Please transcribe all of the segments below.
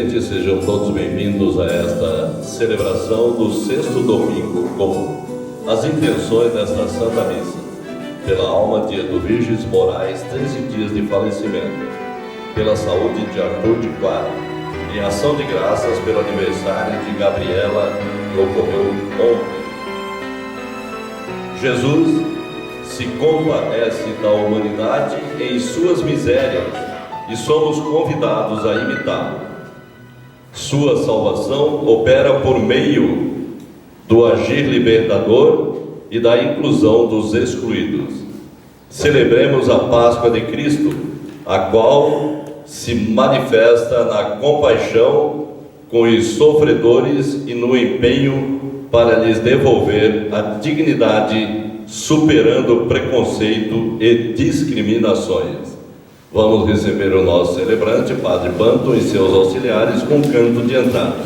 presentes, sejam todos bem-vindos a esta celebração do 6º domingo comum. As intenções desta Santa Missa: pela alma de Eduvigis Moraes, 13 dias de falecimento; pela saúde de Arthur de Quara; em ação de graças pelo aniversário de Gabriela, que ocorreu ontem. Jesus se compadece da humanidade em suas misérias e somos convidados a imitá-lo. Sua salvação opera por meio do agir libertador e da inclusão dos excluídos. Celebremos a Páscoa de Cristo, a qual se manifesta na compaixão com os sofredores e no empenho para lhes devolver a dignidade, superando preconceito e discriminações. Vamos receber o nosso celebrante, Padre Banton, e seus auxiliares com canto de entrada.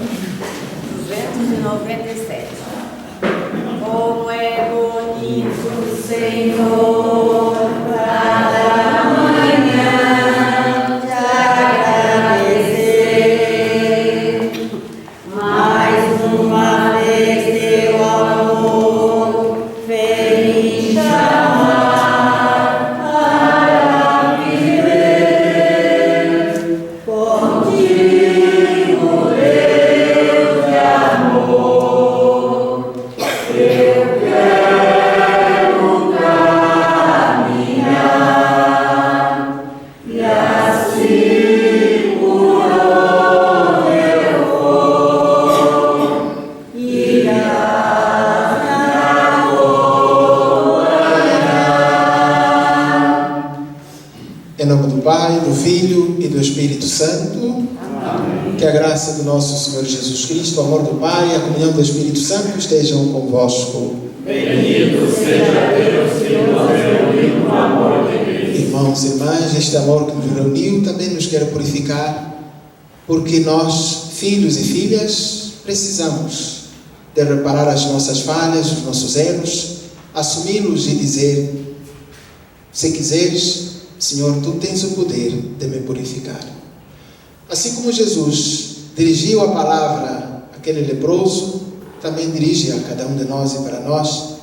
297. Como é bonito, Senhor, cada manhã te agradecer. Mais uma vez teu amor feliz chamar para viver contigo, Deus de amor. Eu quero caminhar e assim por onde eu for irás me acompanhar. Em nome do Pai, do Filho e do Espírito Santo. Amém. Que a graça do nosso Senhor Jesus Cristo, o amor do Pai e a comunhão do Espírito Santo estejam convosco. Bendito seja Deus que nos reuniu no amor de Cristo. Irmãos e irmãs, este amor que nos reuniu também nos quer purificar, porque nós, filhos e filhas, precisamos de reparar as nossas falhas, os nossos erros, assumi-los e dizer: se quiseres, Senhor, Tu tens o poder de me purificar. Assim como Jesus dirigiu a palavra àquele leproso, também dirige a cada um de nós e para nós,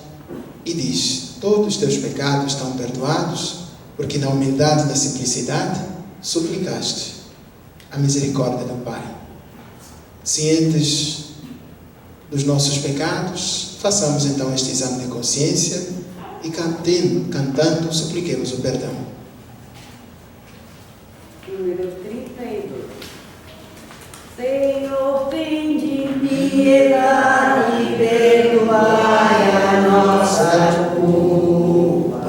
e diz: todos os teus pecados estão perdoados, porque na humildade e na simplicidade suplicaste a misericórdia do Pai. Cientes dos nossos pecados, façamos então este exame de consciência e cantando, supliquemos o perdão. Número 32. Senhor, tem de piedade e perdoai a nossa culpa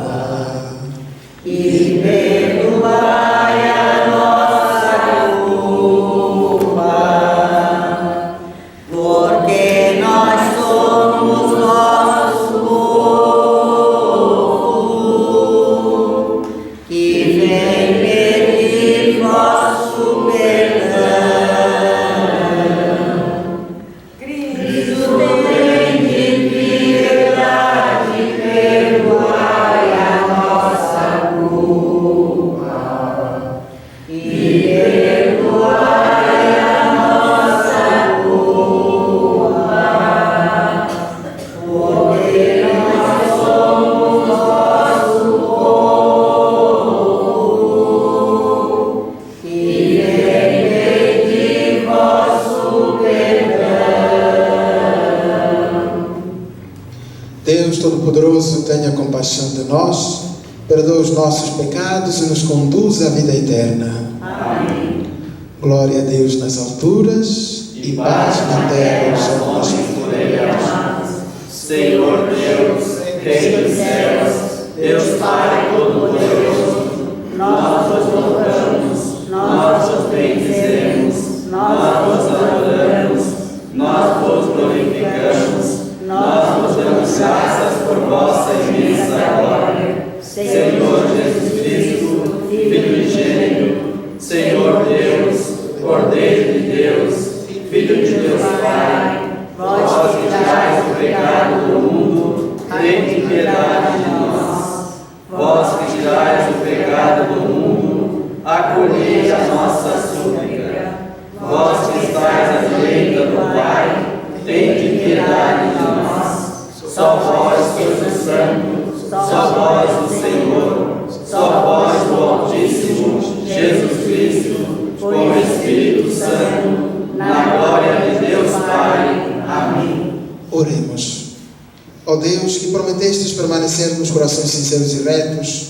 e perdoai a nossa culpa, porque nós somos nosso povo que vem pedir vosso perdão. Cristo tem de piedade, perdoai a nossa culpa e perdoai a nossa culpa, porque nós somos vosso povo que vem pedir vosso perdão. Deus Todo-Poderoso, tenha compaixão de nós, perdoa os nossos pecados e nos conduz à vida eterna. Amém. Glória a Deus nas alturas e paz na terra aos homens que nele amam. Senhor Deus, Rei dos céus, Deus Pai Todo-Poderoso, nós vos louvamos, nós vos bendizemos, nós vos adoramos, nós vos glorificamos, nós vos damos graças por vossa imensa glória. Senhor Jesus Cristo, Filho unigênito, Senhor Deus, Cordeiro de Deus, Filho de Deus Pai, vós que tirais o pecado do mundo, tende piedade de nós. Vós que tirais o pecado do mundo, acolhei a nossa súplica. Vós que à direita do Pai, tende piedade de nós. Só vós, sois o Santo, só vós, o Senhor, só vós, o Altíssimo, Jesus Cristo, com o Espírito Santo, na glória de Deus Pai. Amém. Oremos. Ó Deus, que prometestes permanecer nos corações sinceros e retos,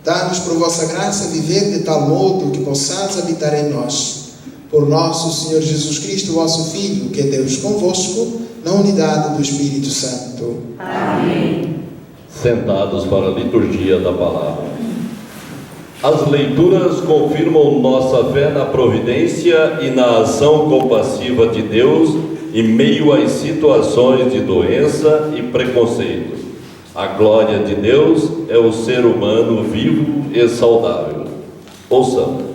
dá-nos por vossa graça viver de tal modo que possais habitar em nós. Por nosso Senhor Jesus Cristo, vosso Filho, que é Deus convosco, na unidade do Espírito Santo. Amém. Sentados para a liturgia da palavra. As leituras confirmam nossa fé na providência e na ação compassiva de Deus em meio às situações de doença e preconceito. A glória de Deus é o ser humano vivo e saudável. Ouçamos.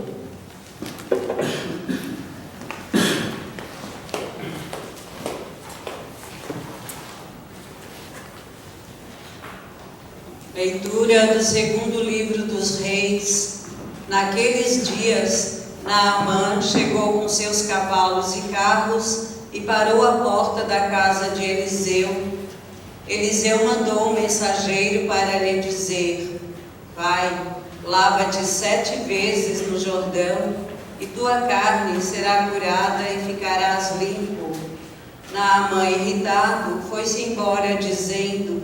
Leitura do segundo livro dos Reis. Naqueles dias, Naamã chegou com seus cavalos e carros e parou à porta da casa de Eliseu. Eliseu mandou um mensageiro para lhe dizer: vai, lava-te 7 vezes no Jordão, e tua carne será curada e ficarás limpo. Naamã, irritado, foi-se embora dizendo: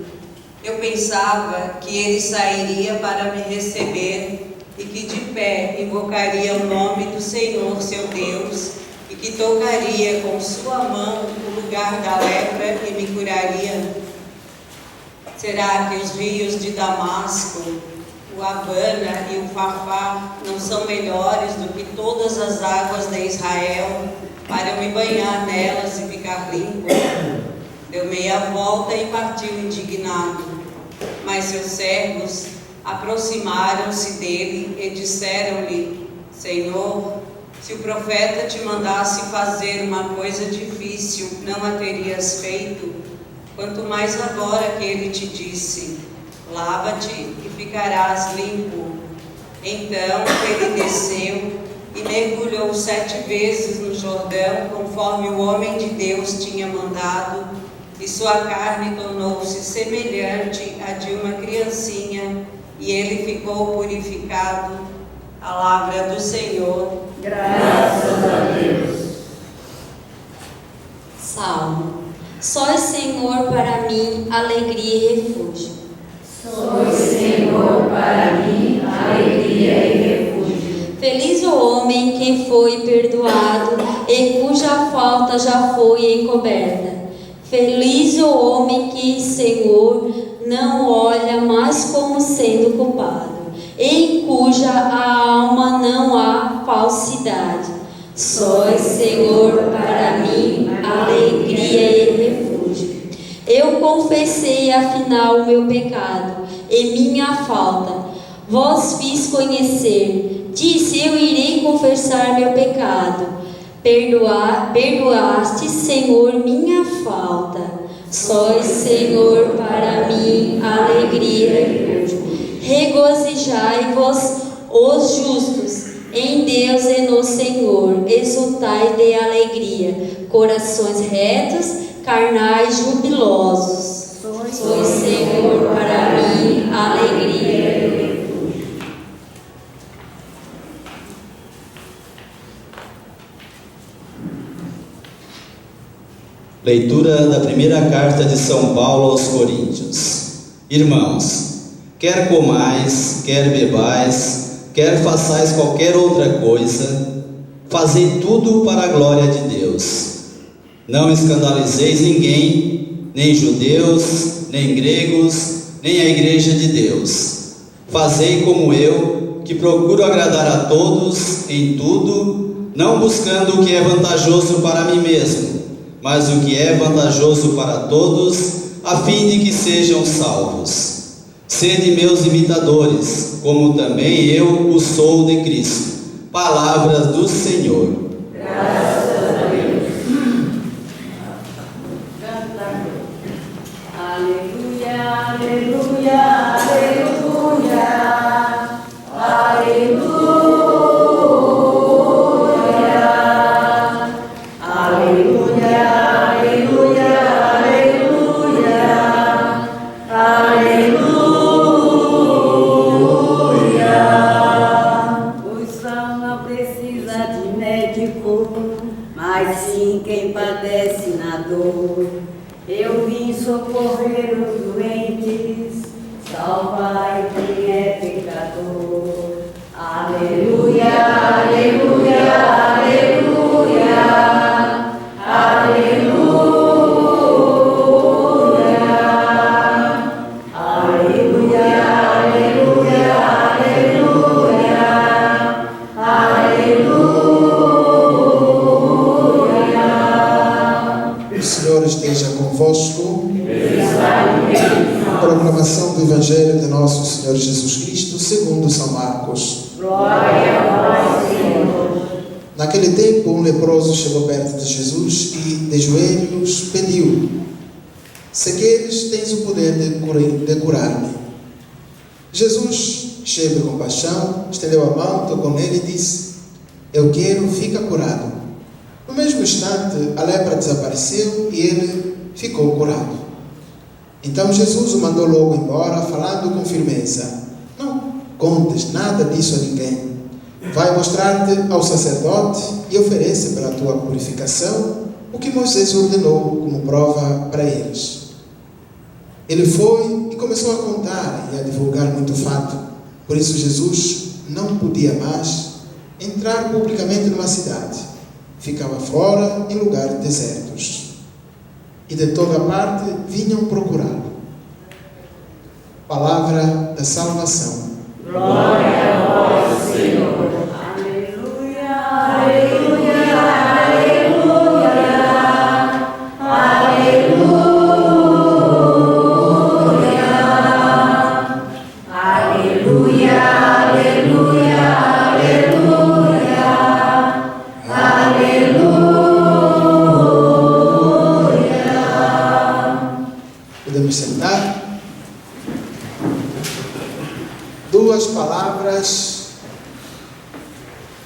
eu pensava que ele sairia para me receber e que de pé invocaria o nome do Senhor seu Deus e que tocaria com sua mão o lugar da lepra e me curaria. Será que os rios de Damasco, o Abana e o Farfar não são melhores do que todas as águas de Israel para me banhar nelas e ficar limpo? Deu meia volta e partiu indignado. Mas seus servos aproximaram-se dele e disseram-lhe: Senhor, se o profeta te mandasse fazer uma coisa difícil, não a terias feito? Quanto mais agora que ele te disse: lava-te e ficarás limpo. Então ele desceu e mergulhou 7 vezes no Jordão, conforme o homem de Deus tinha mandado, e sua carne tornou-se semelhante à de uma criancinha, e ele ficou purificado. Palavra do Senhor. Graças a Deus. Salmo. Sós, Senhor, para mim, alegria e refúgio. Sois, Senhor, para mim, alegria e refúgio. Feliz o homem que foi perdoado e cuja falta já foi encoberta. Feliz o homem que, Senhor, não olha mais como sendo culpado, em cuja alma não há falsidade. Sós, Senhor, para mim, alegria e refúgio. Eu confessei afinal o meu pecado e minha falta. Vós fiz conhecer. Disse: eu irei confessar meu pecado. Perdoaste, Senhor, minha falta. Sós, Senhor, para mim, alegria e refúgio. Regozijai-vos, os justos, em Deus e no Senhor. Exultai de alegria, corações retos, carnais jubilosos. Sois, Senhor, para mim, alegria e refúgio. Leitura da primeira carta de São Paulo aos Coríntios. Irmãos, quer comais, quer bebais, quer façais qualquer outra coisa, fazei tudo para a glória de Deus. Não escandalizeis ninguém, nem judeus, nem gregos, nem a igreja de Deus. Fazei como eu, que procuro agradar a todos em tudo, não buscando o que é vantajoso para mim mesmo, mas o que é vantajoso para todos, a fim de que sejam salvos. Sede meus imitadores, como também eu o sou de Cristo. Palavras do Senhor. Graças a Deus. Aleluia, aleluia, aleluia, aleluia, aleluia. Vim socorrer os doentes, salvar quem é pecador. Aleluia, aleluia, aleluia, aleluia, aleluia, aleluia, aleluia, aleluia. O Senhor esteja convosco. Proclamação do Evangelho de nosso Senhor Jesus Cristo segundo São Marcos. Glória a vós, Senhor. Naquele tempo, um leproso chegou perto de Jesus e, de joelhos, pediu: se queres, tens o poder de curar-me. Jesus, cheio de compaixão, estendeu a mão, tocou nele e disse: eu quero, fica curado. No mesmo instante, a lepra desapareceu e ele ficou curado. Então Jesus o mandou logo embora, falando com firmeza: não contes nada disso a ninguém. Vai mostrar-te ao sacerdote e oferece pela tua purificação o que Moisés ordenou como prova para eles. Ele foi e começou a contar e a divulgar muito fato. Por isso Jesus não podia mais entrar publicamente numa cidade. Ficava fora em lugares desertos. E de toda parte vinham procurá-lo. Palavra da salvação. Glória a vós, Senhor. Aleluia, aleluia, aleluia, aleluia, aleluia, aleluia, aleluia, aleluia. Podemos sentar? Duas palavras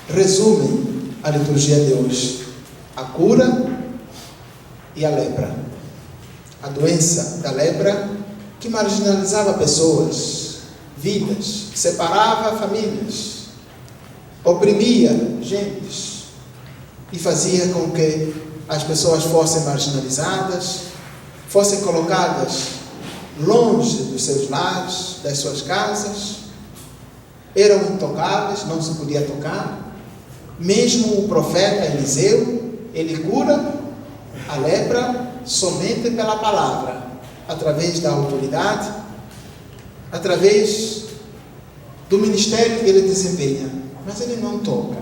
resumem a liturgia de hoje: a cura e a lepra. A doença da lepra que marginalizava pessoas, vidas, separava famílias, oprimia gentes e fazia com que as pessoas fossem marginalizadas, fossem colocadas longe dos seus lares, das suas casas, eram intocáveis, não se podia tocar. Mesmo o profeta Eliseu, ele cura a lepra somente pela palavra, através da autoridade, através do ministério que ele desempenha, mas ele não toca.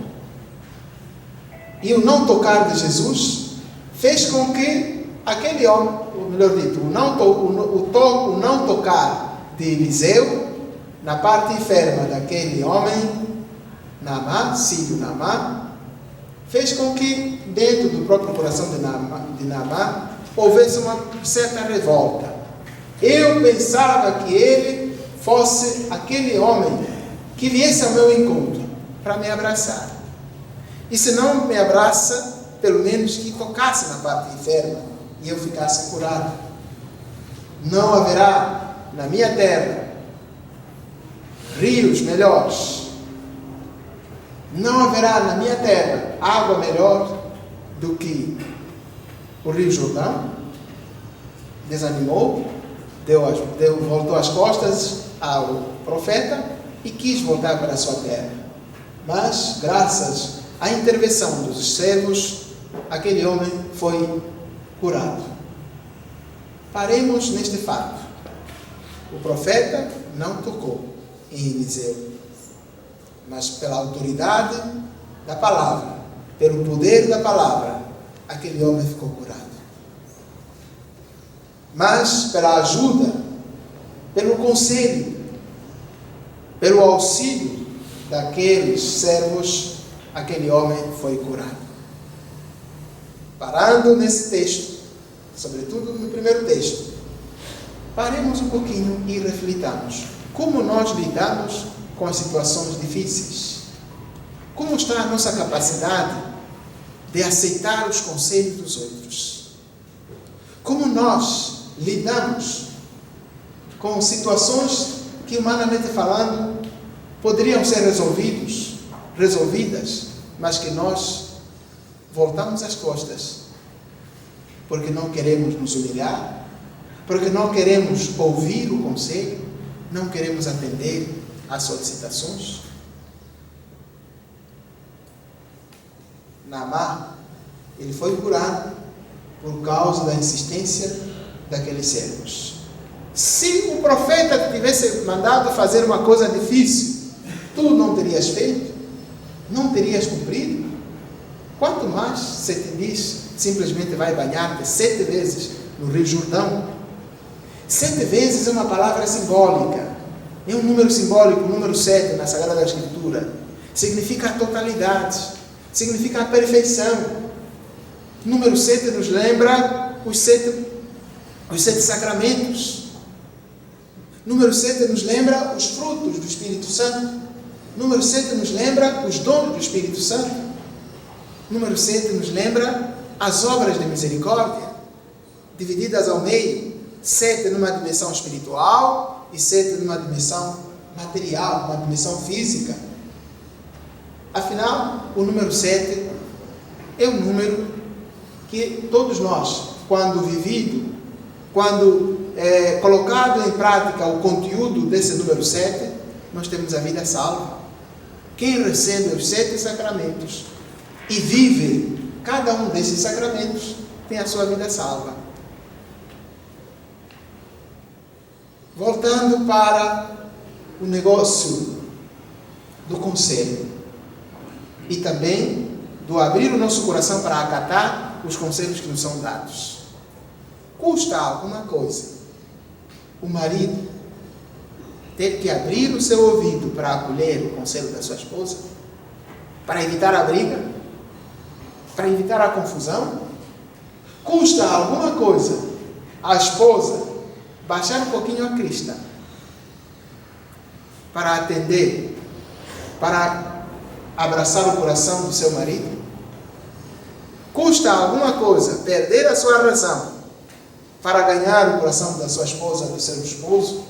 E o não tocar de Jesus fez com que aquele homem, ou melhor dito, o não tocar de Eliseu na parte enferma daquele homem, Naamã, sírio Naamã, fez com que dentro do próprio coração de Naamã houvesse uma certa revolta. Eu pensava que ele fosse aquele homem que viesse ao meu encontro para me abraçar. E se não me abraça, pelo menos que tocasse na parte enferma e eu ficasse curado. Não haverá na minha terra rios melhores. Não haverá na minha terra água melhor do que o Rio Jordão. Desanimou, voltou as costas ao profeta e quis voltar para a sua terra. Mas, graças à intervenção dos servos, aquele homem foi curado. Paremos neste fato. O profeta não tocou em Eliseu, mas pela autoridade da palavra, pelo poder da palavra, aquele homem ficou curado. Mas pela ajuda, pelo conselho, pelo auxílio daqueles servos, aquele homem foi curado. Parando nesse texto, sobretudo no primeiro texto, paremos um pouquinho e reflitamos. Como nós lidamos com as situações difíceis? Como está a nossa capacidade de aceitar os conselhos dos outros? Como nós lidamos com situações que, humanamente falando, poderiam ser resolvidas, mas que nós voltamos as costas, porque não queremos nos humilhar, Porque não queremos ouvir o conselho, não queremos atender às solicitações. Naamã, ele foi curado por causa da insistência daqueles servos. Se o profeta te tivesse mandado fazer uma coisa difícil, tu não terias feito? Não terias cumprido? Quanto mais se te diz, simplesmente vai banhar-te 7 vezes no Rio Jordão. 7 vezes é uma palavra simbólica. É um número simbólico, o número 7 na Sagrada Escritura. Significa a totalidade, significa a perfeição. O número 7 nos lembra os sete sacramentos. Número 7 nos lembra os frutos do Espírito Santo. Número 7 nos lembra os dons do Espírito Santo. Número 7 nos lembra as obras de misericórdia, divididas ao meio. 7 numa dimensão espiritual e 7 numa dimensão material, numa dimensão física. Afinal, o número 7 é um número que todos nós, quando vivido, quando colocado em prática o conteúdo desse número 7, nós temos a vida salva. Quem recebe os 7 sacramentos e vive cada um desses sacramentos tem a sua vida salva. Voltando para o negócio do conselho e também do abrir o nosso coração para acatar os conselhos que nos são dados. Custa alguma coisa o marido ter que abrir o seu ouvido para acolher o conselho da sua esposa? Para evitar a briga? Para evitar a confusão? Custa alguma coisa a esposa baixar um pouquinho a crista para atender, para abraçar o coração do seu marido? Custa alguma coisa perder a sua razão para ganhar o coração da sua esposa, do seu esposo?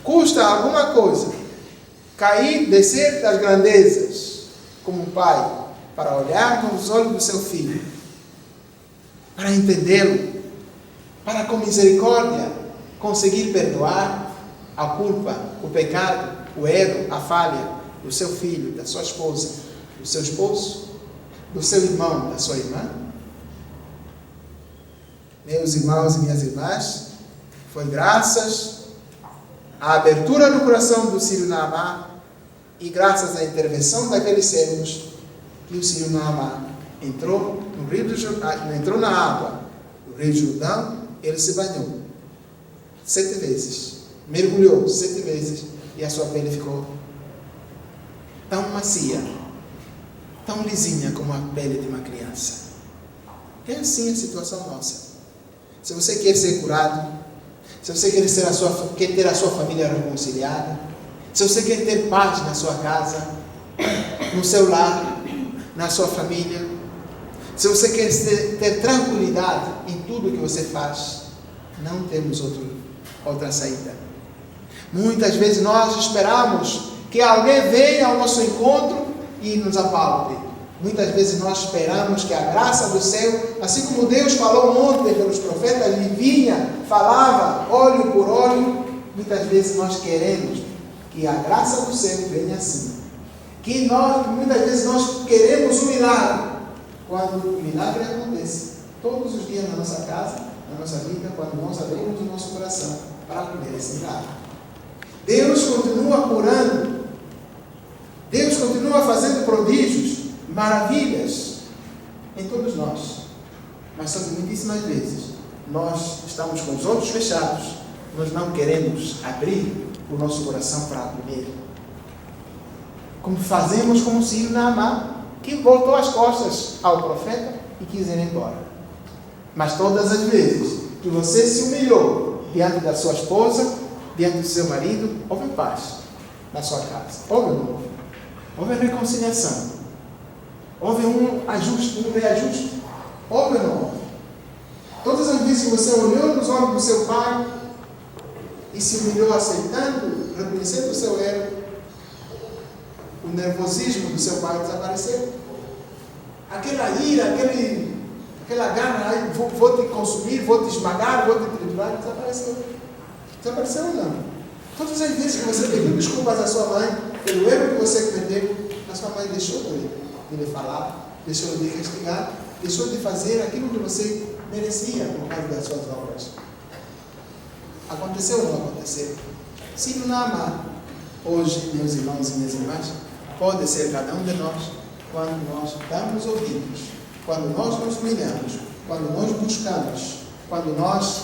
Custa alguma coisa cair, descer das grandezas como um pai para olhar nos olhos do seu filho, para entendê-lo, para com misericórdia conseguir perdoar a culpa, o pecado, o erro, a falha do seu filho, da sua esposa, do seu esposo, do seu irmão, da sua irmã? Meus irmãos e minhas irmãs, foi graças à abertura do coração do Sírio Naamã e graças à intervenção daqueles servos que o Sírio Naamã entrou no Rio do Jordão, entrou na água do Rio Jordão, ele se banhou 7 vezes, mergulhou 7 vezes e a sua pele ficou tão macia, tão lisinha como a pele de uma criança. É assim a situação nossa. Se você quer ser curado, se você quer ter a sua família reconciliada, se você quer ter paz na sua casa, no seu lar, na sua família, se você quer ter tranquilidade em tudo que você faz, não temos outra saída. Muitas vezes nós esperamos que alguém venha ao nosso encontro e nos apalte. Muitas vezes nós esperamos que a graça do céu, assim como Deus falou ontem pelos profetas, ele vinha, falava, olho por olho. Muitas vezes nós queremos que a graça do céu venha assim. Muitas vezes nós queremos um milagre. Quando o milagre acontece, todos os dias na nossa casa, na nossa vida, quando nós abrimos o nosso coração para acolher esse milagre. Deus continua curando. Deus continua fazendo prodígios, maravilhas em todos nós. Mas são muitíssimas vezes nós estamos com os olhos fechados, nós não queremos abrir o nosso coração para acolher. Como fazemos com o Sírio Naamã, que voltou as costas ao profeta e quis ir embora. Mas todas as vezes que você se humilhou diante da sua esposa, diante do seu marido, houve paz na sua casa. Houve ou não houve? Houve reconciliação. Houve um ajuste, um reajuste. Houve ou não houve? Todas as vezes que você olhou nos olhos do seu pai e se humilhou aceitando, reconhecendo o seu erro, o nervosismo do seu pai desapareceu. Aquela ira, aquela garra, aí, vou te consumir, vou te esmagar, vou te triturar, desapareceu. Desapareceu ou não? Todas as vezes que você pediu desculpas à sua mãe pelo erro que você cometeu, a sua mãe deixou de lhe falar, deixou de castigar, deixou de fazer aquilo que você merecia por causa das suas obras. Aconteceu ou não aconteceu? Se não amar, hoje, meus irmãos e minhas irmãs, pode ser cada um de nós, quando nós damos ouvidos, quando nós nos humilhamos, quando nós buscamos, quando nós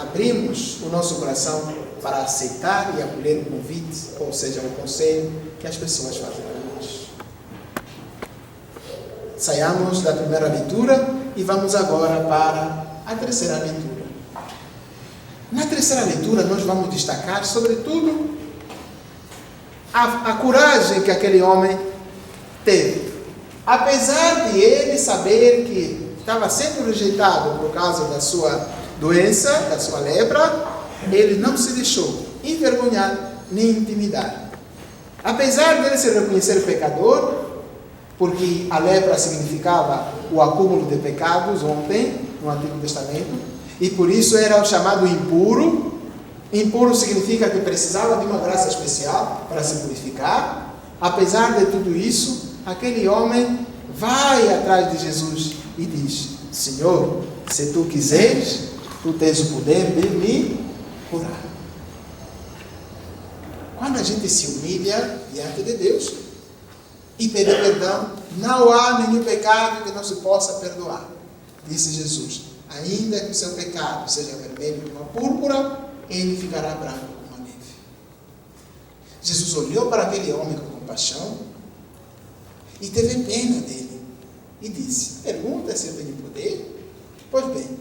abrimos o nosso coração para aceitar e acolher o convite, ou seja, o conselho que as pessoas fazem para nós. Saiamos da primeira leitura e vamos agora para a terceira leitura. Na terceira leitura nós vamos destacar, sobretudo, a coragem que aquele homem teve. Apesar de ele saber que estava sendo rejeitado por causa da sua doença, da sua lepra, ele não se deixou envergonhar nem intimidar. Apesar de ele se reconhecer pecador, porque a lepra significava o acúmulo de pecados ontem, no Antigo Testamento, e por isso era o chamado impuro. Impuro significa que precisava de uma graça especial para se purificar. Apesar de tudo isso, aquele homem vai atrás de Jesus e diz: Senhor, se tu quiseres, tu tens o poder de me curar. Quando a gente se humilha diante de Deus e pede perdão, não há nenhum pecado que não se possa perdoar. Disse Jesus: ainda que o seu pecado seja vermelho como a púrpura, ele ficará branco como a neve. Jesus olhou para aquele homem com compaixão e teve pena dele e disse: pergunta se eu tenho poder? Pois bem,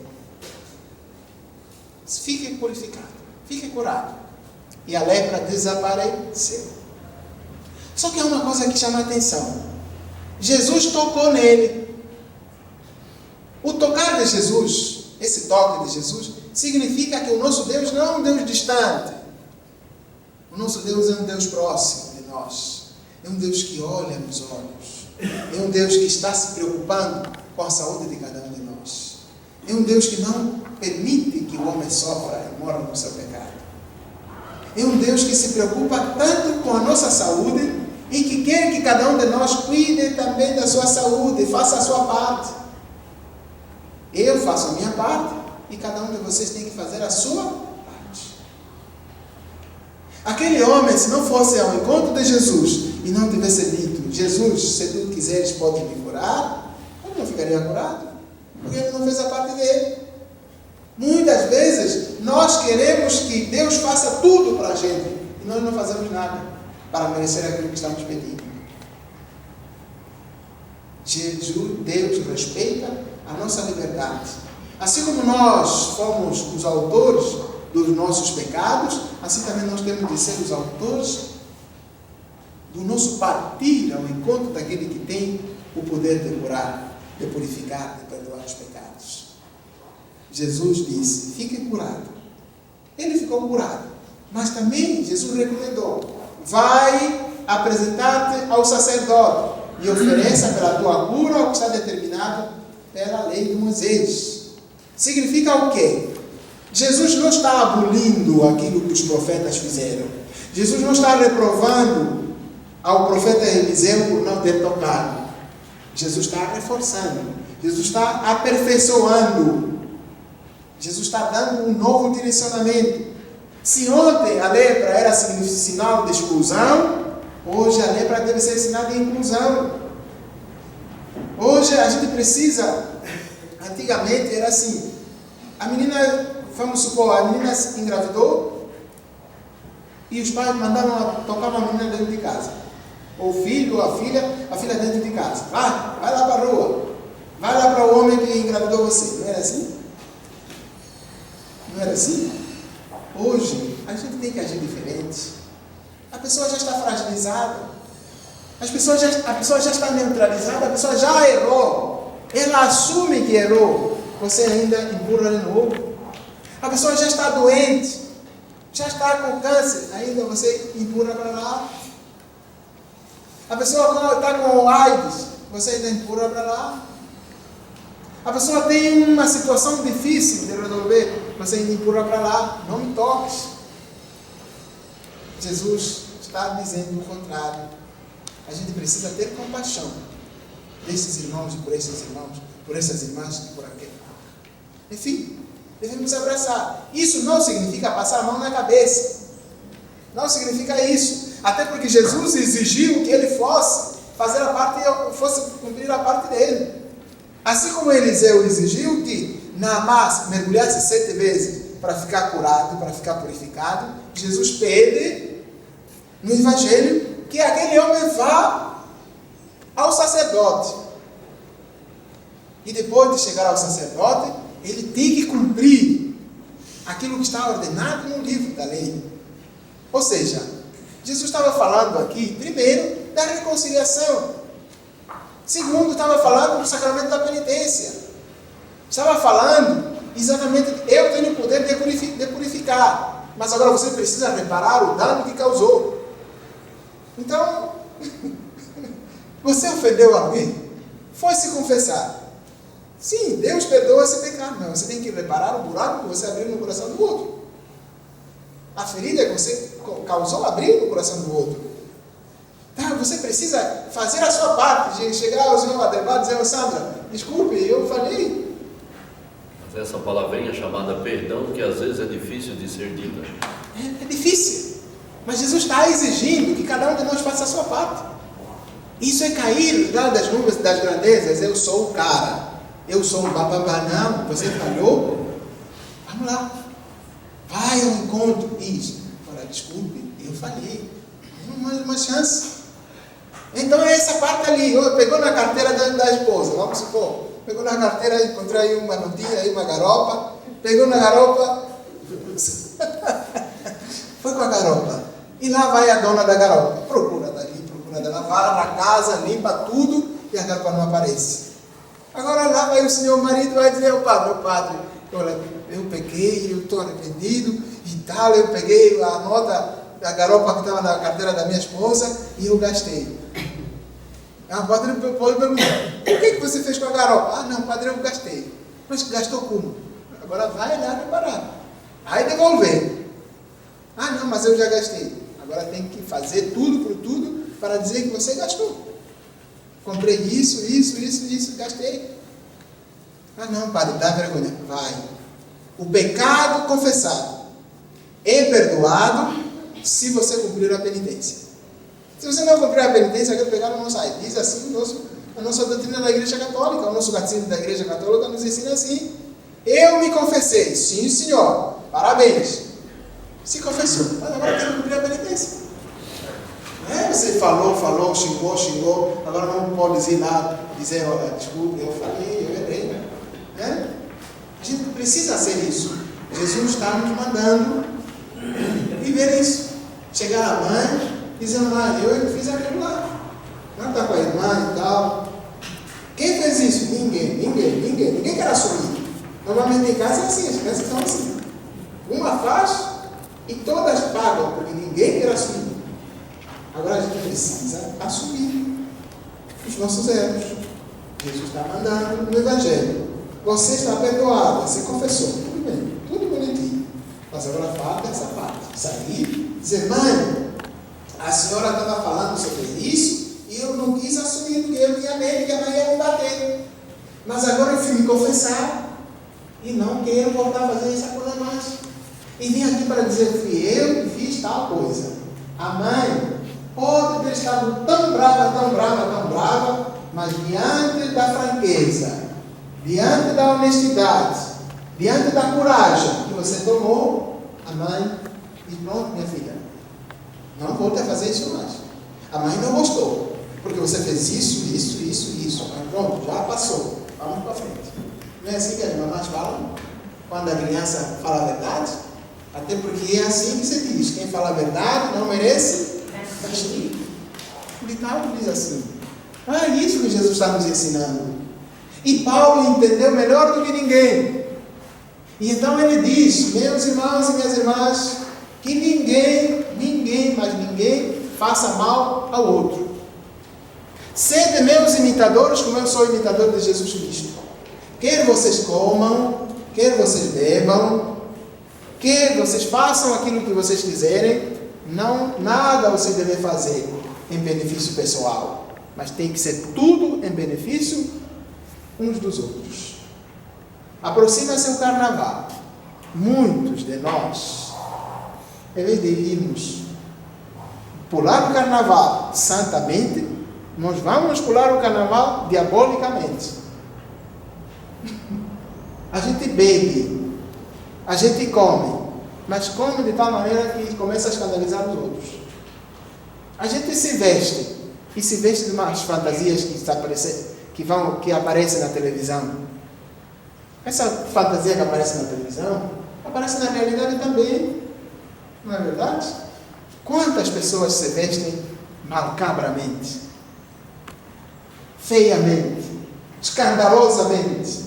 fique purificado, fique curado. E a lepra desapareceu. Só que há uma coisa que chama a atenção. Jesus tocou nele. O tocar de Jesus, esse toque de Jesus, significa que o nosso Deus não é um Deus distante. O nosso Deus é um Deus próximo de nós. É um Deus que olha nos olhos. É um Deus que está se preocupando com a saúde de cada um de nós. É um Deus que não permite que o homem sofra e morra no seu pecado. É um Deus que se preocupa tanto com a nossa saúde e que quer que cada um de nós cuide também da sua saúde, faça a sua parte. Eu faço a minha parte e cada um de vocês tem que fazer a sua parte. Aquele homem, se não fosse ao encontro de Jesus e não tivesse dito: Jesus, se tu quiseres, pode me curar, ele não ficaria curado, porque ele não fez a parte dele. Muitas vezes nós queremos que Deus faça tudo para a gente e nós não fazemos nada para merecer aquilo que estamos pedindo. Deus respeita a nossa liberdade. Assim como nós fomos os autores dos nossos pecados, assim também nós temos de ser os autores do nosso partir ao encontro daquele que tem o poder de curar, de purificar, de perdoar os pecados. Jesus disse: fique curado. Ele ficou curado. Mas também Jesus recomendou: vai apresentar-te ao sacerdote e ofereça pela tua cura o que está determinado pela lei de Moisés. Significa o quê? Jesus não está abolindo aquilo que os profetas fizeram. Jesus não está reprovando ao profeta Eliseu por não ter tocado. Jesus está reforçando. Jesus está aperfeiçoando. Jesus está dando um novo direcionamento. Se ontem a lepra era sinal de exclusão, hoje a lepra deve ser sinal de inclusão. Hoje a gente precisa... Antigamente era assim: a menina, vamos supor, a menina engravidou e os pais mandavam tocar uma menina dentro de casa. Ou o filho ou a filha dentro de casa. Vai lá para a rua. Vai lá para o homem que engravidou você. Não era assim? Não era assim? Hoje, a gente tem que agir diferente. A pessoa já está fragilizada. A pessoa já está neutralizada. A pessoa já errou. Ela assume que errou. Você ainda empurra de novo. A pessoa já está doente. Já está com câncer. Ainda você empurra para lá. A pessoa está com AIDS. Você ainda empurra para lá. A pessoa tem uma situação difícil de resolver, você empurra para lá, não me toques. Jesus está dizendo o contrário. A gente precisa ter compaixão desses irmãos e por esses irmãos, por essas irmãs e por aquele. Enfim, devemos abraçar. Isso não significa passar a mão na cabeça. Não significa isso. Até porque Jesus exigiu que ele fosse cumprir a parte dele. Assim como Eliseu exigiu que Naamã mergulhasse 7 vezes para ficar curado, para ficar purificado, Jesus pede no Evangelho que aquele homem vá ao sacerdote. E depois de chegar ao sacerdote, ele tem que cumprir aquilo que está ordenado no livro da lei. Ou seja, Jesus estava falando aqui, primeiro, da reconciliação. Segundo, estava falando do sacramento da penitência. Estava falando exatamente, eu tenho o poder de purificar, mas agora você precisa reparar o dano que causou. Então, você ofendeu alguém, foi se confessar. Sim, Deus perdoa esse pecado, mas você tem que reparar o buraco que você abriu no coração do outro. A ferida que você causou abriu no coração do outro. Então, você precisa fazer a sua parte, de chegar ao senhor Ademar e dizer: Sandra, desculpe, eu falei. Mas essa palavrinha chamada perdão, que às vezes é difícil de ser dita. É difícil, mas Jesus está exigindo que cada um de nós faça a sua parte. Isso é cair das nuvens das grandezas. Eu sou o cara, eu sou o bababá. Não, você falhou. Vamos lá, vai ao encontro. Isso, fala: desculpe, eu falhei, mais uma chance. Então é essa parte ali. Pegou na carteira da esposa, vamos supor, pegou na carteira, encontrou aí uma notinha, aí uma garopa, pegou na garopa, foi com a garopa, e lá vai a dona da garopa, procura dali, procura dela, vai na casa, limpa tudo, e a garopa não aparece. Agora lá vai o senhor marido, vai dizer: meu padre, olha, eu peguei, eu estou arrependido e tal, eu peguei a nota da garopa que estava na carteira da minha esposa e eu gastei. O padre pode perguntar: o que você fez com a garopa? Não, padre, eu gastei. Mas gastou como? Agora vai lá reparar. Aí devolver. Não, mas eu já gastei. Agora tem que fazer tudo por tudo para dizer que você gastou. Comprei isso, gastei. Não, padre, dá vergonha. Vai. O pecado confessado é perdoado se você cumprir a penitência. Se você não cumprir a penitência, aquele pecado não sai. Diz assim a nossa doutrina da Igreja Católica, o nosso catecismo da Igreja Católica nos ensina assim: eu me confessei. Sim, senhor. Parabéns. Se confessou. Mas agora tem que cumprir a penitência. Você falou, xingou, agora não pode ir lá dizer: olha, desculpe, eu falei, eu errei. A gente precisa ser isso. Jesus está nos mandando viver isso. Chegar à mãe dizendo: eu fiz aquilo lá. Não está com a irmã e tal. Quem fez isso? Ninguém quer assumir. Normalmente em casa é assim, as crianças são assim. Uma faz e todas pagam, porque ninguém quer assumir. Agora a gente precisa assumir os nossos erros. Jesus está mandando no Evangelho: você está perdoado, você confessou, tudo bem, tudo bonitinho. Mas agora fala dessa parte. Sair, dizer: mãe, a senhora estava falando sobre isso e eu não quis assumir, porque eu tinha medo que a mãe ia me bater. Mas agora eu fui me confessar e não quero voltar a fazer essa coisa mais. E vim aqui para dizer: fui eu que fiz tal coisa. A mãe pode ter estado tão brava, mas diante da franqueza, diante da honestidade, diante da coragem que você tomou, a mãe diz: pronto, minha filha, não volte a fazer isso mais. A mãe não gostou, porque você fez isso. Mas pronto, já passou, vamos para frente. Não é assim que as mamães falam quando a criança fala a verdade? Até porque é assim que se diz: quem fala a verdade não merece castigo. O ditado diz assim. É isso que Jesus está nos ensinando. E Paulo entendeu melhor do que ninguém. E então ele diz: meus irmãos e minhas irmãs, que ninguém faça mal ao outro. Sede meus imitadores, como eu sou imitador de Jesus Cristo. quer vocês comam, quer vocês bebam, quer vocês façam aquilo que vocês quiserem, nada vocês devem fazer em benefício pessoal, mas tem que ser tudo em benefício uns dos outros. Aproxima-se o carnaval. Muitos de nós, em vez de irmos pular o carnaval santamente, nós vamos pular o carnaval diabolicamente. A gente bebe, a gente come, mas come de tal maneira que começa a escandalizar os outros. A gente se veste, e se veste de umas fantasias que aparecem na televisão. Essa fantasia que aparece na televisão, aparece na realidade também. Não é verdade? Quantas pessoas se vestem macabramente, feiamente, escandalosamente?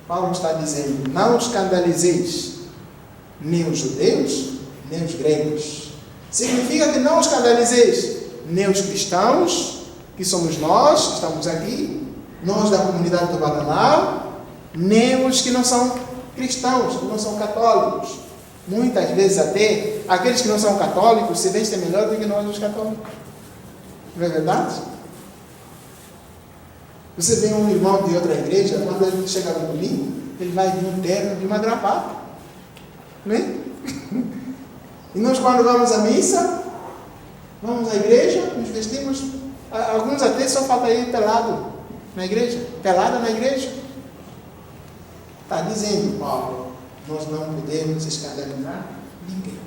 Paulo está dizendo, não escandalizeis nem os judeus, nem os gregos. Significa que não escandalizeis nem os cristãos, que somos nós, que estamos aqui, nós da comunidade do Bananal, nem os que não são cristãos, que não são católicos. Muitas vezes até, aqueles que não são católicos se vestem melhor do que nós os católicos. Não é verdade? Você vê um irmão de outra igreja, quando ele chega no domingo, ele vai de um terno, de uma gravata. Não é? E nós, quando vamos à missa, vamos à igreja, nos vestimos, alguns até só falta ir pelado na igreja, pelada na igreja. Está dizendo Paulo, nós não podemos escandalizar ninguém.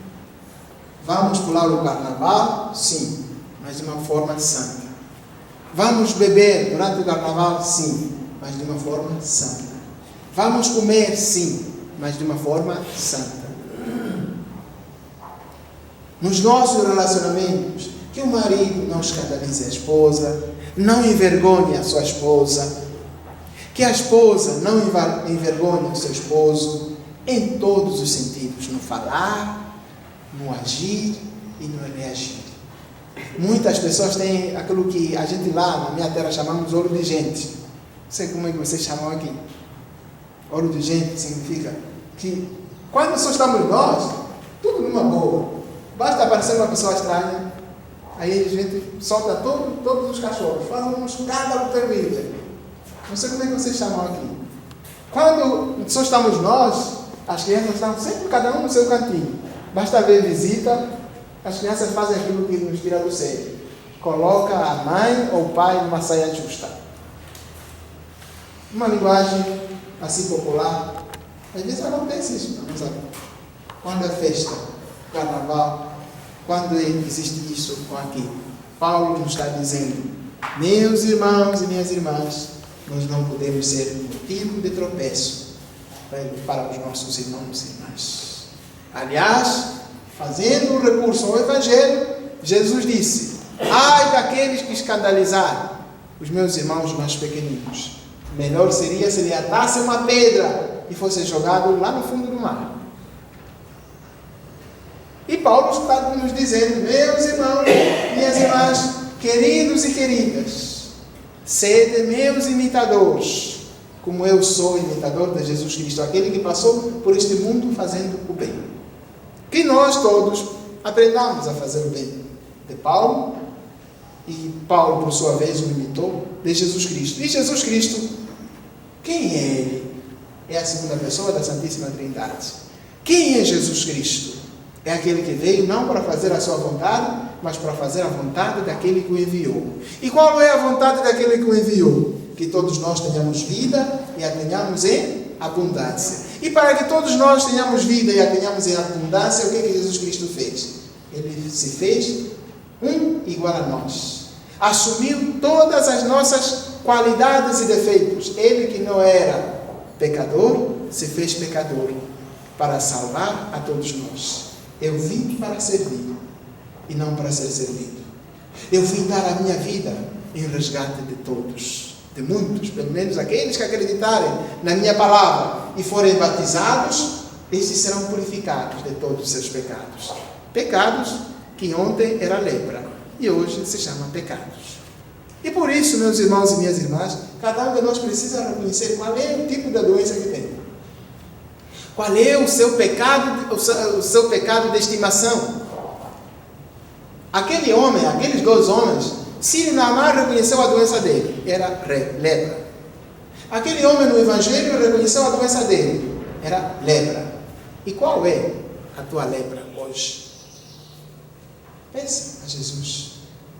Vamos pular o carnaval? Sim, mas de uma forma santa. Vamos beber durante o carnaval? Sim, mas de uma forma santa. Vamos comer? Sim, mas de uma forma santa. Nos nossos relacionamentos, que o marido não escandalize a esposa, não envergonhe a sua esposa, que a esposa não envergonhe o seu esposo, em todos os sentidos, no falar, no agir e no reagir. Muitas pessoas têm aquilo que a gente lá na minha terra chamamos de ouro de gente. Não sei como é que vocês chamam aqui. Ouro de gente significa que quando só estamos nós, tudo numa boa. Basta aparecer uma pessoa estranha, aí a gente solta todos os cachorros, faz um escândalo terrível. Não sei como é que vocês chamam aqui. Quando só estamos nós, as crianças estão sempre cada um no seu cantinho. Basta ver visita, as crianças fazem aquilo que nos tira do sério. Coloca a mãe ou o pai numa saia justa. Uma linguagem assim popular. Às vezes acontece isso, não sabe? Quando é festa, carnaval, quando existe isso aqui. Paulo nos está dizendo, meus irmãos e minhas irmãs, nós não podemos ser motivo de tropeço para os nossos irmãos e irmãs. Aliás, fazendo o recurso ao Evangelho, Jesus disse, ai daqueles que escandalizarem os meus irmãos mais pequeninos. Melhor seria se lhe atasse uma pedra e fosse jogado lá no fundo do mar. E Paulo está nos dizendo, meus irmãos, minhas irmãs, queridos e queridas, sede meus imitadores, como eu sou imitador de Jesus Cristo, aquele que passou por este mundo fazendo o bem. Que nós todos aprendamos a fazer o bem de Paulo, e Paulo, por sua vez, o imitou de Jesus Cristo. E Jesus Cristo, quem é Ele? É a segunda pessoa da Santíssima Trindade. Quem é Jesus Cristo? É aquele que veio não para fazer a sua vontade, mas para fazer a vontade daquele que o enviou. E qual é a vontade daquele que o enviou? Que todos nós tenhamos vida e a tenhamos em abundância. E para que todos nós tenhamos vida e a tenhamos em abundância, o que Jesus Cristo fez? Ele se fez igual a nós. Assumiu todas as nossas qualidades e defeitos. Ele que não era pecador, se fez pecador para salvar a todos nós. Eu vim para servir e não para ser servido. Eu vim dar a minha vida em resgate de todos, de muitos, pelo menos aqueles que acreditarem na minha palavra e forem batizados, esses serão purificados de todos os seus pecados. Pecados que ontem era lepra e hoje se chama pecados. E por isso, meus irmãos e minhas irmãs, cada um de nós precisa reconhecer qual é o tipo de doença que tem. Qual é o seu pecado de estimação? Aquele homem, aqueles 2 homens, Sírio e Naamã reconheceu a doença dele, era lepra. Aquele homem no Evangelho reconheceu a doença dele, era lepra. E qual é a tua lepra hoje? Pense a Jesus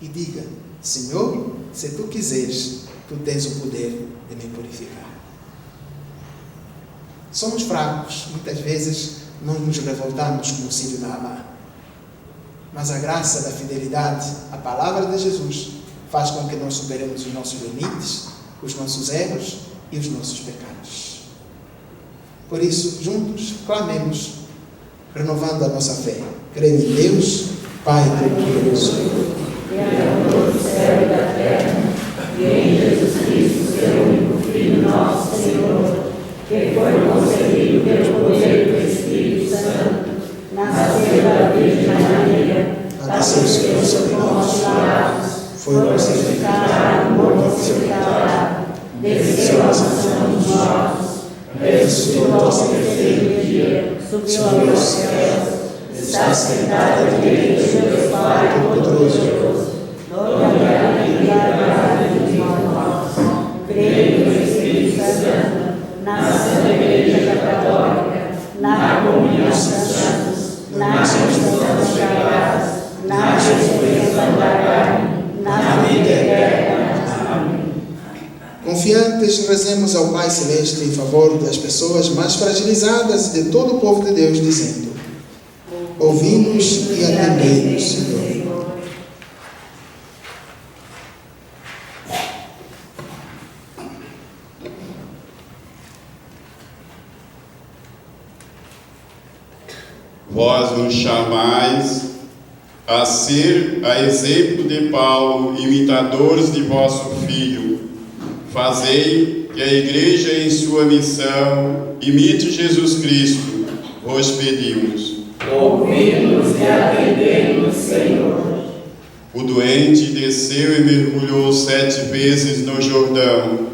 e diga: Senhor, se tu quiseres, tu tens o poder de me purificar. Somos fracos, muitas vezes não nos revoltamos com o Sírio e Naamã. Mas a graça da fidelidade, a palavra de Jesus, faz com que nós superemos os nossos limites, os nossos erros e os nossos pecados. Por isso, juntos, clamemos, renovando a nossa fé. Crendo em Deus, Pai Todo-Poderoso, Criador do céu e da terra, e em Jesus Cristo, seu único Filho, nosso Senhor, que foi concebido pelo poder do Espírito Santo, nasceu da Virgem Maria, padeceu sob nossos lados, foi crucificado, morto e sepultado, desceu à mansão dos mortos, ressuscitou ao terceiro dia, subiu aos céus, está sentado à direita de Deus Pai Todo-Poderoso, onde há de dos mortos. Creio no Espírito Santo, na Santa Igreja Católica, na comunhão dos santos, na expiação dos pecados, na ressurreição da carne, na vida eterna. Amém. Confiantes, rezemos ao Pai Celeste em favor das pessoas mais fragilizadas e de todo o povo de Deus, dizendo: ouvi-nos e atendei-nos, Senhor. Vós nos chamais a ser, a exemplo de Paulo, imitadores de vosso Filho. Fazei que a Igreja, em sua missão, imite Jesus Cristo, vos pedimos. Ouvi-nos e atendei-nos, Senhor. O doente desceu e mergulhou 7 vezes no Jordão,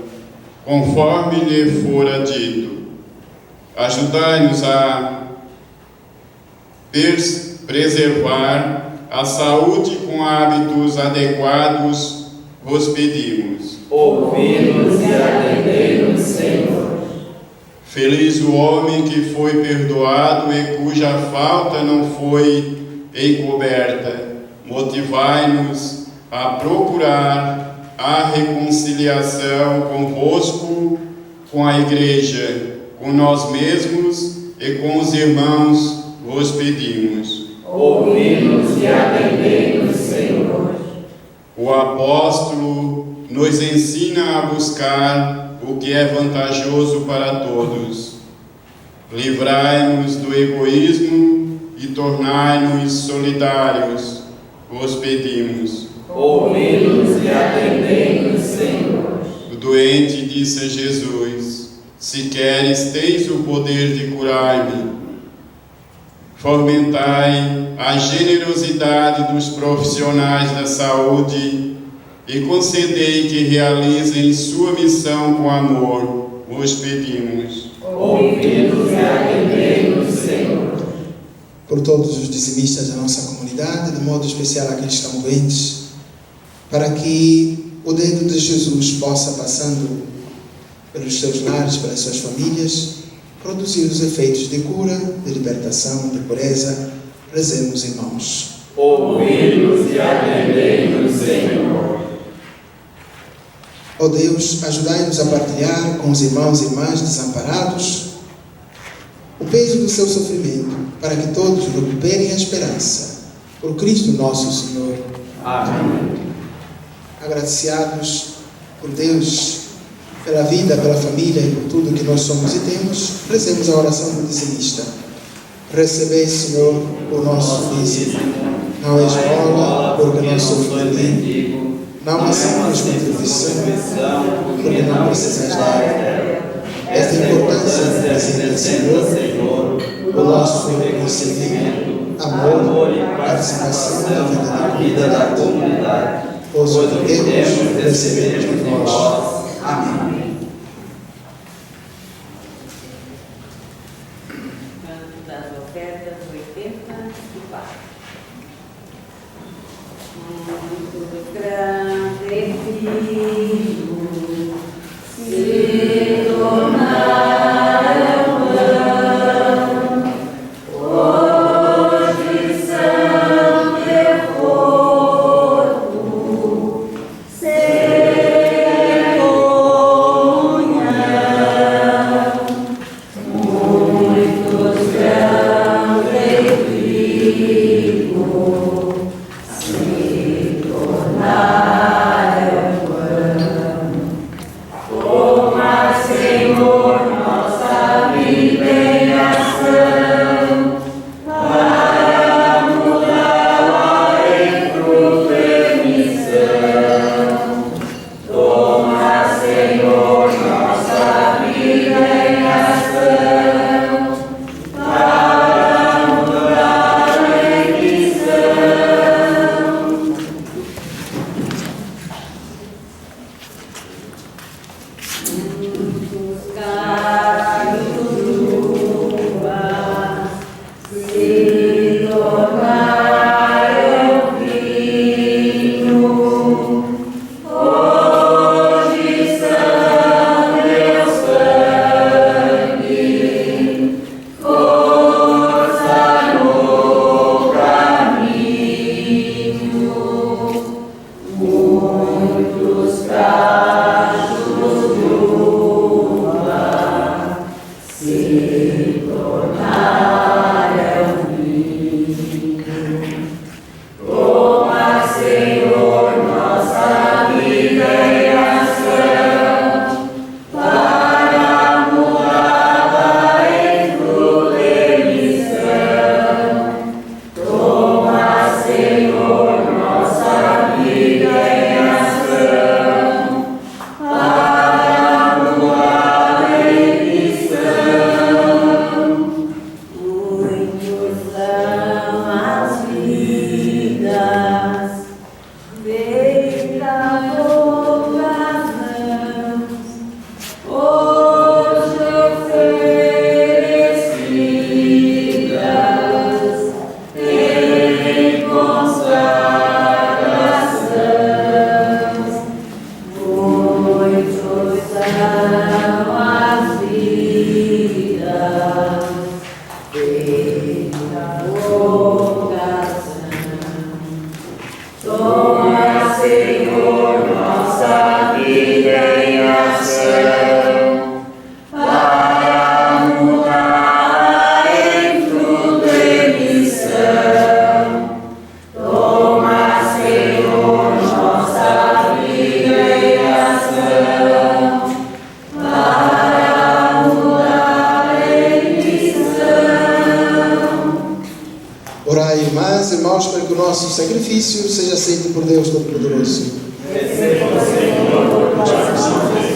conforme lhe fora dito. Ajudai-nos a preservar a saúde com hábitos adequados, vos pedimos. Ouvi-nos e atendei-nos, Senhor. Feliz o homem que foi perdoado e cuja falta não foi encoberta. Motivai-nos a procurar a reconciliação convosco, com a Igreja, com nós mesmos e com os irmãos, vos pedimos. Ouvi-nos e atendei-nos, Senhor. O apóstolo nos ensina a buscar o que é vantajoso para todos. Livrai-nos do egoísmo e tornai-nos solidários, vos pedimos. Ouvi-nos e atendei-nos, Senhor. O doente disse a Jesus: se queres, tens o poder de curar-me. Fomentai a generosidade dos profissionais da saúde e concedei que realizem sua missão com amor, vos pedimos. Ouvi-nos e atendei-nos, Senhor. Por todos os dizimistas da nossa comunidade, de modo especial aqueles que estão doentes, para que o dedo de Jesus possa, passando pelos seus lares, pelas suas famílias, produzir os efeitos de cura, de libertação, de pureza. Rezemos, irmãos. Ouvi-nos e atendei-nos, Senhor. Ó Deus, ajudai-nos a partilhar com os irmãos e irmãs desamparados o peso do seu sofrimento, para que todos recuperem a esperança. Por Cristo nosso Senhor. Amém. Agradecidos por Deus, pela vida, pela família e por tudo que nós somos e temos, rezemos a oração do dizimista. Recebei, Senhor, o nosso dízimo. Não é esmola, porque não sou mendigo. Não é simples contribuição, porque não precisas dar. Esta importância representa, Senhor, o nosso reconhecimento, amor e participação da vida da comunidade. pois o que temos recebemos de vós. Amém. Canto das ofertas 84. Muito grande Filho, se tornaram vão, hoje são teu corpo, sem comunhão, muitos grãos de trigo se tornaram vão. Toma, Senhor, nossa vida em ação, para mudá-la em fruto e missão. Toma, Senhor, nossa vida em ação, para mudá-la em missão. Muitos galhos d'uva se tornaram vinho, hoje são teu sangue, força no caminho. Muitos cachos de uva se tornaram vinho. Toma, Senhor, nossa vida em ação, para mudá-la em fruto e missão. Toma, Senhor, nossa vida em ação, para mudá-la em missão. Muitos são as vidas feitas poucas mãos, hoje oferecidas em consagração. Muitos são as vidas feitas vocação. Toma, Senhor, nossa vida em ação, para mudar em fruto e missão. Toma, Senhor, nossa vida em ação, para mudar em missão. Orai, irmãs e irmãos, para que o nosso sacrifício seja aceito por Deus Todo-Poderoso. Receba, Senhor, nossas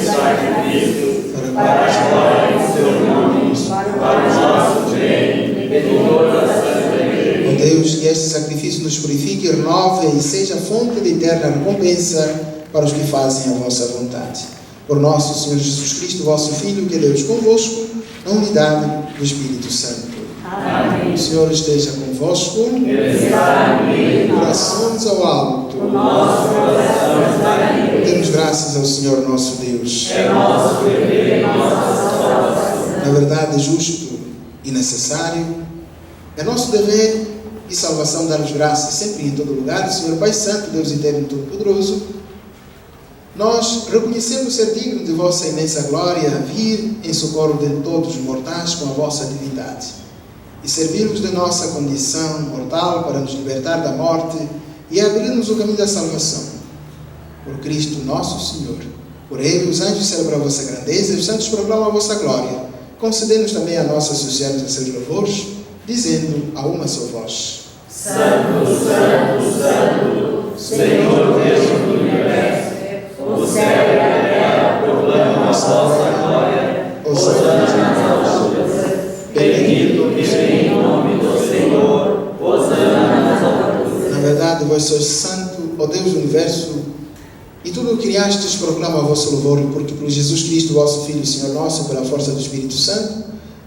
sacrifícios, para a glória do seu nome, para o nosso bem e de toda a santa igreja. Ó Deus, que este sacrifício nos purifique, renove e seja fonte de eterna recompensa para os que fazem a vossa vontade. Por nosso Senhor Jesus Cristo, vosso Filho, que é Deus convosco, na unidade do Espírito Santo. Amém. O Senhor esteja convosco. Está em Corações ao alto. o nosso coração está livre. Demos graças ao Senhor nosso Deus. É nosso dever e nossa salvação. Na verdade, é justo e necessário. É nosso dever e salvação dar-nos graças sempre e em todo lugar. Senhor Pai Santo, Deus eterno e todo-poderoso, nós reconhecemos ser digno de vossa imensa glória, vir em socorro de todos os mortais com a vossa divindade e servir-vos de nossa condição mortal para nos libertar da morte e abrir-nos o caminho da salvação. Por Cristo nosso Senhor. Por Ele os anjos celebram a vossa grandeza e os santos proclamam a vossa glória. Concedei-nos também a nós associarmos a seus louvores, dizendo a uma só voz: Santo, Santo, Santo, Senhor Deus do universo, o céu e a terra proclamam a vossa glória. Hosana nas alturas. Bendito que vem em nome do Senhor. Hosana nas alturas. Na verdade, vós sois santo ó Deus do universo, e tudo o que criastes proclama o vosso louvor, porque por Jesus Cristo, vosso Filho, Senhor nosso, pela força do Espírito Santo,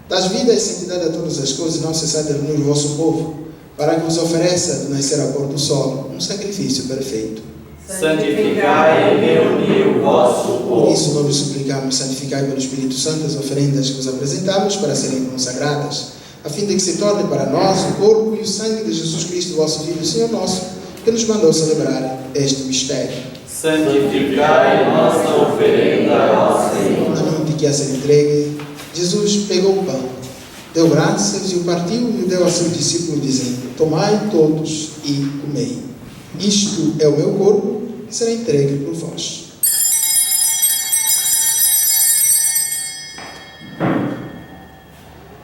das vida e santidade a todas as coisas, não cessai de reunir o vosso povo, para que vos ofereça, do nascer ao pôr do sol, um sacrifício perfeito. Santificai e reuni o vosso Por povo. isso, nós vos suplicamos, santificai pelo Espírito Santo as oferendas que vos apresentamos para serem consagradas, a fim de que se torne para nós o corpo e o sangue de Jesus Cristo, vosso Filho, Senhor nosso, que nos mandou celebrar este mistério. Santificai nossa oferenda ao Senhor. Na noite que a ser entregue, Jesus pegou o pão, deu graças e o partiu e o deu a seus discípulos, dizendo: tomai todos e comei. Isto é o meu corpo, que será entregue por vós.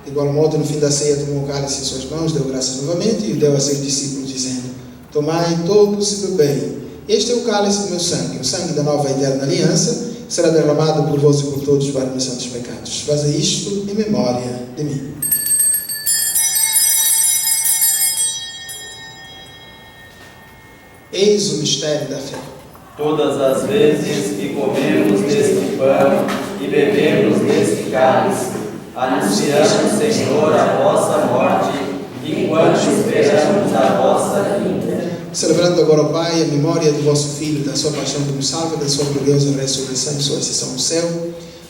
De igual modo, no fim da ceia, tomou o cálice em suas mãos, deu graças novamente e o deu a seus discípulos, dizendo: tomai todos e bebei. Este é o cálice do meu sangue, o sangue da nova e eterna aliança, que será derramado por vós e por todos para a remissão dos pecados. Fazei isto em memória de mim. Eis o mistério da fé. Todas as vezes que comemos deste pão e bebemos deste cálice, anunciamos, Senhor, a vossa morte, enquanto esperamos a vossa vinda. Celebrando agora, ó Pai, a memória do vosso Filho, da sua paixão que nos salva, da sua gloriosa ressurreição e sua ascensão no céu,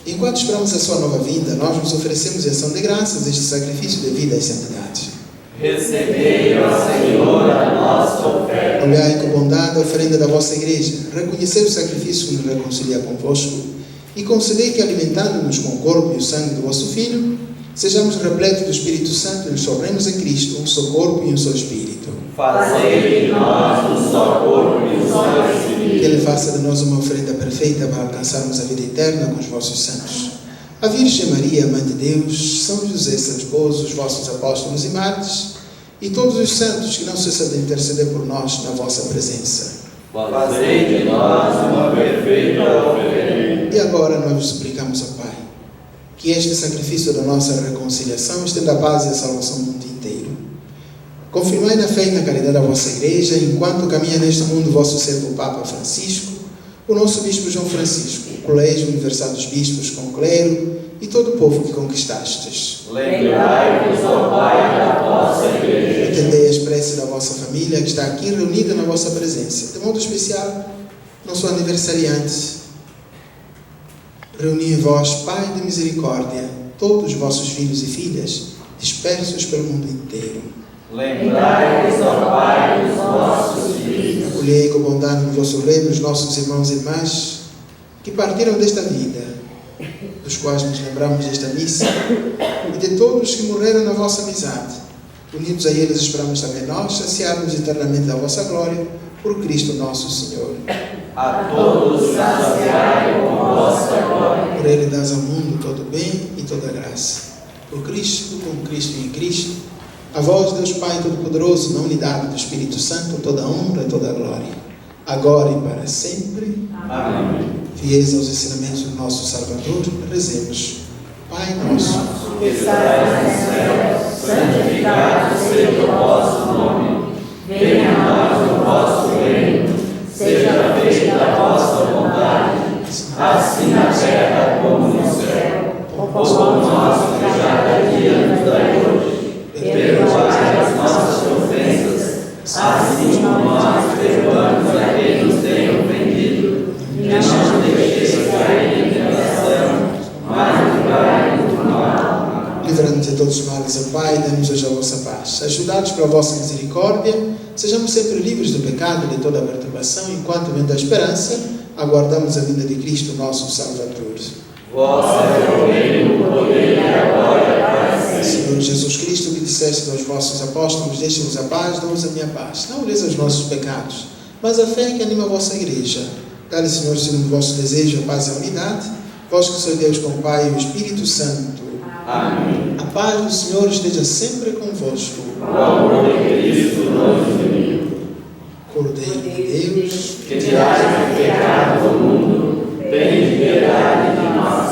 enquanto esperamos a sua nova vinda, nós nos oferecemos em ação de graças este sacrifício de vida e santidade. Recebei, ó Senhor, a nossa oferta. Olhai com bondade a oferenda da vossa igreja, reconhecei o sacrifício que nos reconcilia convosco e concedei que, alimentando-nos com o corpo e o sangue do vosso Filho, sejamos repletos do Espírito Santo e nos tornemos em Cristo um só corpo e um só Espírito. Fazei de nós um só corpo e um só Espírito. Que Ele faça de nós uma oferenda perfeita para alcançarmos a vida eterna com os vossos santos. A Virgem Maria, Mãe de Deus, São José, seu esposo, os vossos apóstolos e mártires, e todos os santos que não cessam de interceder por nós na vossa presença. Fazei de nós uma perfeita oferenda. E agora nós vos suplicamos, ó Pai, que este sacrifício da nossa reconciliação estenda a paz e a salvação do mundo inteiro. Confirmai na fé e na caridade a vossa Igreja, enquanto caminha neste mundo o vosso servo Papa Francisco, o nosso Bispo João Francisco, o Colégio Universal dos Bispos com o clero e todo o povo que conquistastes. Lembrai-vos, ó Pai, da vossa Igreja. Atendei as preces da vossa família que está aqui reunida na vossa presença. De modo especial, nosso aniversariante. Reuni em vós, Pai de misericórdia, todos os vossos filhos e filhas, dispersos pelo mundo inteiro. Lembrai-vos, ó Pai, dos vossos filhos. Acolhei com bondade no vosso reino os nossos irmãos e irmãs que partiram desta vida, dos quais nos lembramos desta missa, e de todos que morreram na vossa amizade. Unidos a eles, esperamos também nós saciar-nos eternamente da vossa glória, por Cristo nosso Senhor. A todos saciai com vossa glória. Por Ele dás ao mundo todo o bem e toda a graça. Por Cristo, com Cristo e em Cristo, a vós, Deus Pai Todo-Poderoso, na unidade do Espírito Santo, toda a honra e toda a glória, agora e para sempre. Amém. Fiéis aos ensinamentos do nosso Salvador, rezemos. Pai nosso, Que estais no céu, santificado seja o vosso nome. Venha a nós o vosso reino. Seja feita a vossa vontade, assim na terra como no céu. O pão nosso de cada dia nos dai hoje. Perdoai as nossas ofensas, assim como nós perdoamos a quem nos tem ofendido. E não nos deixeis cair em tentação, mas livrai-nos do mal. livrando-nos de todos os males, ó Pai, dê-nos hoje a vossa paz. Ajudados pela vossa misericórdia, sejamos sempre livres do pecado e de toda a perturbação, enquanto, vendo a esperança, aguardamos a vinda de Cristo, nosso Salvador. Vosso é o reino, o poder e a glória para sempre. Senhor Jesus Cristo, que disseste aos vossos apóstolos: deixem-vos a paz, dou-vos a minha paz. Não olheis os nossos pecados, mas a fé que anima a vossa igreja. Dá-lhe, Senhor, segundo o vosso desejo, a paz e a unidade, vós que sois Deus com o Pai e o Espírito Santo. Amém. A paz do Senhor esteja sempre convosco. O amor de Cristo nos uniu. Cordeiro de Deus, Que tirais o pecado do mundo, tem piedade de nós.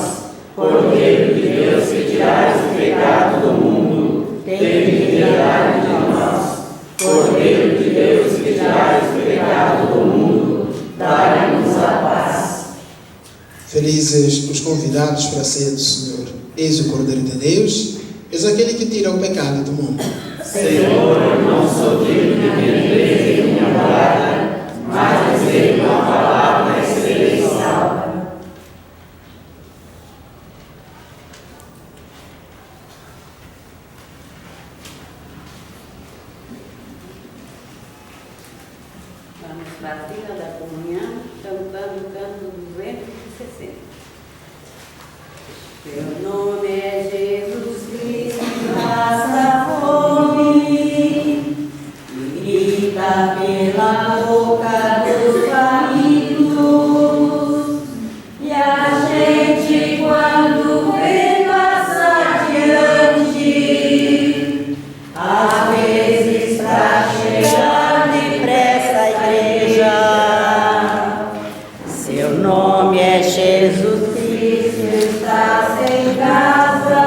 Cordeiro de Deus, que tirais o pecado do mundo, tem piedade de nós. Cordeiro de Deus, que tirais o pecado do mundo, Felizes os convidados para a ceia do Senhor. Eis o Cordeiro de Deus, eis aquele que tira o pecado do mundo. Senhor, eu não sou digno de minha minha palavra, mas dizer uma palavra e serei salva. Vamos para a fila da comunhão, cantando o canto 260. Teu nome é Jesus Cristo, raça fome, grita pela boca dos famintos, e a gente quando vem passar diante, às vezes pra chegar depressa à igreja, seu nome é Jesus Cristo, está sem casa,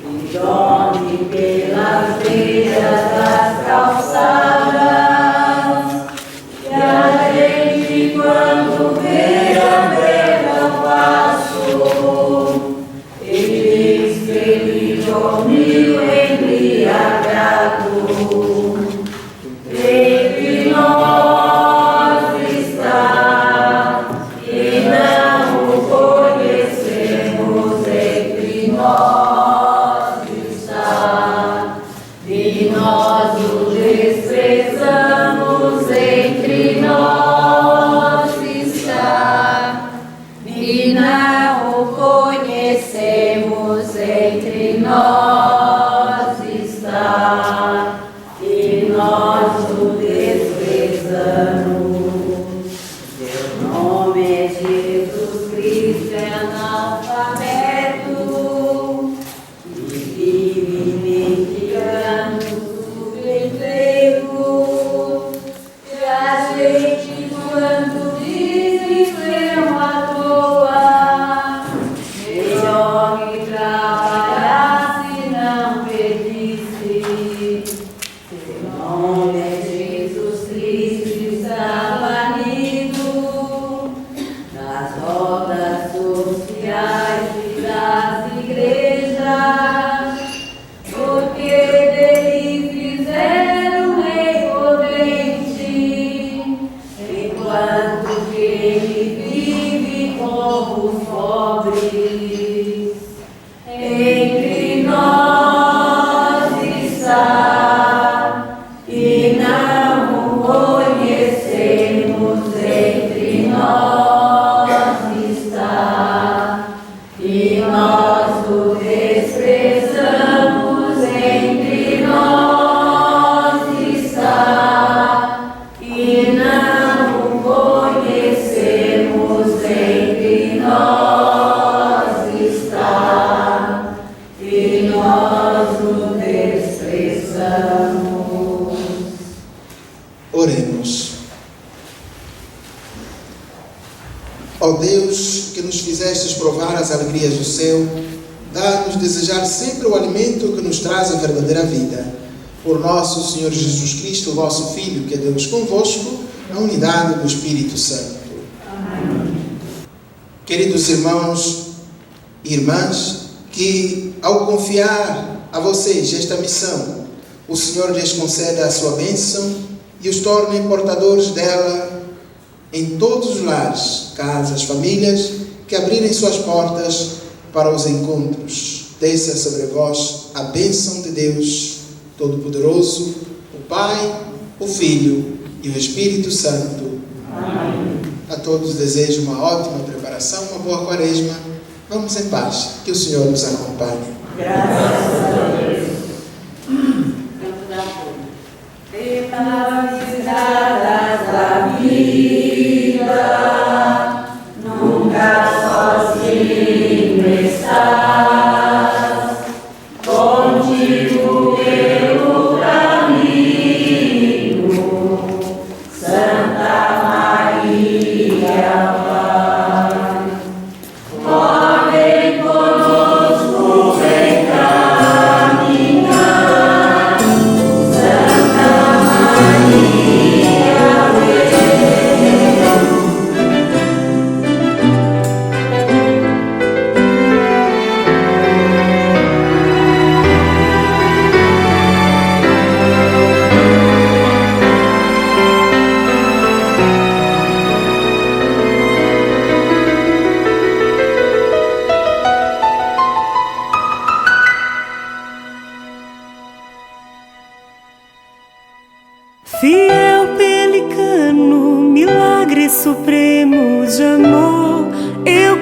e dorme pelas beiras das calçadas, e a gente quando vê a beira o passo, ele diz que ele dormiu embriagado. Entre nós está, e não o conhecemos, entre nós está, e nós o desprezamos, entre nós está, e não o conhecemos, entre nós está, e nós o desprezamos. Seu nome é Jesus Cristo, é analfabeto, e vive mendigando subemprego, e a gente quando desemprego à toa, melhor que trabalhar se não pedisse. Seu nome é Jesus Cristo, está banido nas rodas sociais e das igrejas, porque dele fizeram um rei potente, enquanto que ele vive como os pobres. Entre nós está, e não o conhecemos, entre nós está, e nós o desprezamos, entre nós está, e não o conhecemos, entre nós está, e nós o desprezamos. Oremos. Ó Deus, que nos fizestes provar as alegrias do céu, dá-nos desejar sempre o alimento que nos traz a verdadeira vida. Por nosso Senhor Jesus Cristo, vosso Filho, que é Deus convosco, na unidade do Espírito Santo. Amém. Queridos irmãos e irmãs, que ao confiar a vocês esta missão, o Senhor lhes conceda a sua bênção e os torne portadores dela em todos os lares, casas, famílias que abrirem suas portas para os encontros. Desça sobre vós a bênção de Deus Todo-Poderoso, o Pai, o Filho e o Espírito Santo. Amém. A todos desejo uma ótima preparação, uma boa quaresma. Vamos em paz. Que o Senhor nos acompanhe. Graças a Deus. Canto da Folha. Pelas estradas da vida, nunca sozinho estás, contigo pelo caminho, Santa Maria, Mãe. Ó, vem conosco, vem caminhar, Santa Maria, vem. Fiel pelicano, milagre supremo de amor, eu